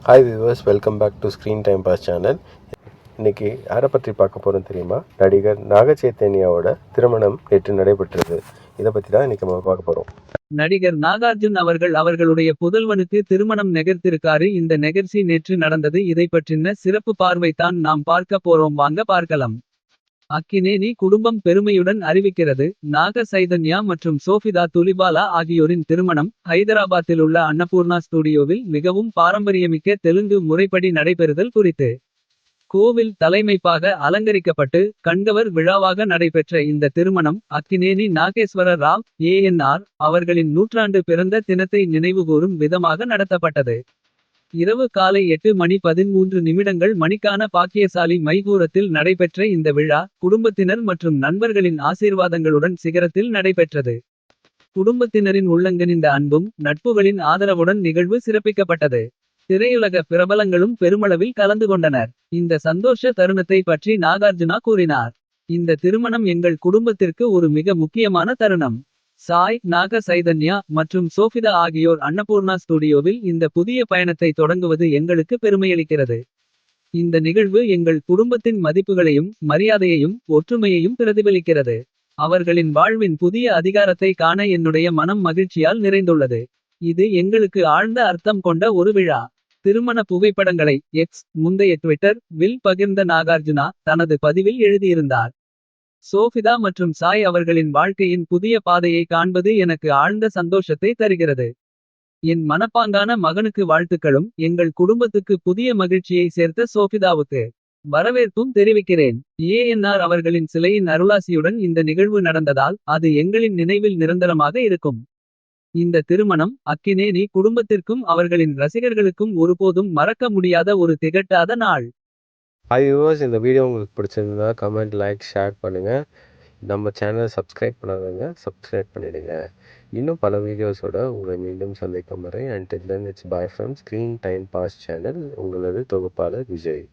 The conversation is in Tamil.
Hi viewers, welcome back to screen time boss channel. இன்றைக்கி யாரை பற்றி பார்க்க போகிறோம் தெரியுமா? நடிகர் நாக சைத்தன்யாவோட திருமணம் நேற்று நடைபெற்றது. இதை பற்றி தான் இன்றைக்கி நம்ம பார்க்க போகிறோம். நடிகர் நாகார்ஜுன் அவர்களுடைய புதல்வனுக்கு திருமணம் நிகழ்த்திருக்காரு. இந்த நிகழ்ச்சி நேற்று நடந்தது. இதை பற்றின சிறப்பு பார்வை தான் நாம் பார்க்க போறோம். வாங்க பார்க்கலாம். அக்கினேனி குடும்பம் பெருமையுடன் அறிவிக்கிறது. நாக சைதன்யா மற்றும் சோஃபிதா துலிபாலா ஆகியோரின் திருமணம் ஹைதராபாத்தில் உள்ள அன்னபூர்ணா ஸ்டுடியோவில் மிகவும் பாரம்பரியமிக்க தெலுங்கு முறைப்படி நடைபெறுதல் குறித்து கோவில் தலைமைப்பாக அலங்கரிக்கப்பட்டு கண்கவர் விழாவாக நடைபெற்ற இந்த திருமணம் அக்கினேனி நாகேஸ்வர ராவ் ஏஎன்ஆர் அவர்களின் நூற்றாண்டு பிறந்த தினத்தை நினைவுகூரும் விதமாக நடத்தப்பட்டது. இரவு காலை 8:13 மணிக்கான பாக்கியசாலி மைகூரத்தில் நடைபெற்ற இந்த விழா குடும்பத்தினர் மற்றும் நண்பர்களின் ஆசீர்வாதங்களுடன் சிகரத்தில் நடைபெற்றது. குடும்பத்தினரின் உள்ளங்கனிந்த அன்பும் நட்புகளின் ஆதரவுடன் நிகழ்வு சிறப்பிக்கப்பட்டது. திரையுலக பிரபலங்களும் பெருமளவில் கலந்து கொண்டனர். இந்த சந்தோஷ தருணத்தை பற்றி நாகார்ஜுனா கூறினார். இந்த திருமணம் எங்கள் குடும்பத்திற்கு ஒரு மிக முக்கியமான தருணம். சாய் நாக சைதன்யா மற்றும் சோஃபிதா ஆகியோர் அன்னபூர்ணா ஸ்டுடியோவில் இந்த புதிய பயணத்தை தொடங்குவது எங்களுக்கு பெருமையளிக்கிறது. இந்த நிகழ்வு எங்கள் குடும்பத்தின் மதிப்புகளையும் மரியாதையையும் ஒற்றுமையையும் பிரதிபலிக்கிறது. அவர்களின் வாழ்வின் புதிய அதிகாரத்தை காண என்னுடைய மனம் மகிழ்ச்சியால் நிறைந்துள்ளது. இது எங்களுக்கு ஆழ்ந்த அர்த்தம் கொண்ட ஒரு விழா. திருமண புகைப்படங்களை எக்ஸ் முந்தைய ட்விட்டர் வில் பகிர்ந்த நாகார்ஜுனா தனது பதிவில் எழுதியிருந்தார். சோஃபிதா மற்றும் சாய் அவர்களின் வாழ்க்கையின் புதிய பாதையை காண்பது எனக்கு ஆழ்ந்த சந்தோஷத்தை தருகிறது. என் மனப்பாங்கான மகனுக்கு வாழ்த்துக்களும் எங்கள் குடும்பத்துக்கு புதிய மகிழ்ச்சியை சேர்த்த சோஃபிதாவுக்கு வரவேற்பும் தெரிவிக்கிறேன். ஏஎன்ஆர் அவர்களின் சிலையின் அருளாசியுடன் இந்த நிகழ்வு நடந்ததால் அது எங்களின் நினைவில் நிரந்தரமாக இருக்கும். இந்த திருமணம் அக்கினேனி குடும்பத்திற்கும் அவர்களின் ரசிகர்களுக்கும் ஒருபோதும் மறக்க முடியாத ஒரு திகட்டாத நாள். ஹாய் வியூவர்ஸ், இந்த வீடியோ உங்களுக்கு பிடிச்சிருந்தா கமெண்ட், லைக், ஷேர் பண்ணுங்கள். நம்ம சேனலை சப்ஸ்கிரைப் பண்ணாதவங்க சப்ஸ்கிரைப் பண்ணிடுங்க. இன்னும் பல வீடியோஸோட உங்களை மீண்டும் சந்திக்கும் வரை until then it's bye from screen time boss channel. உங்களது தொகுப்பாளர் விஜய்.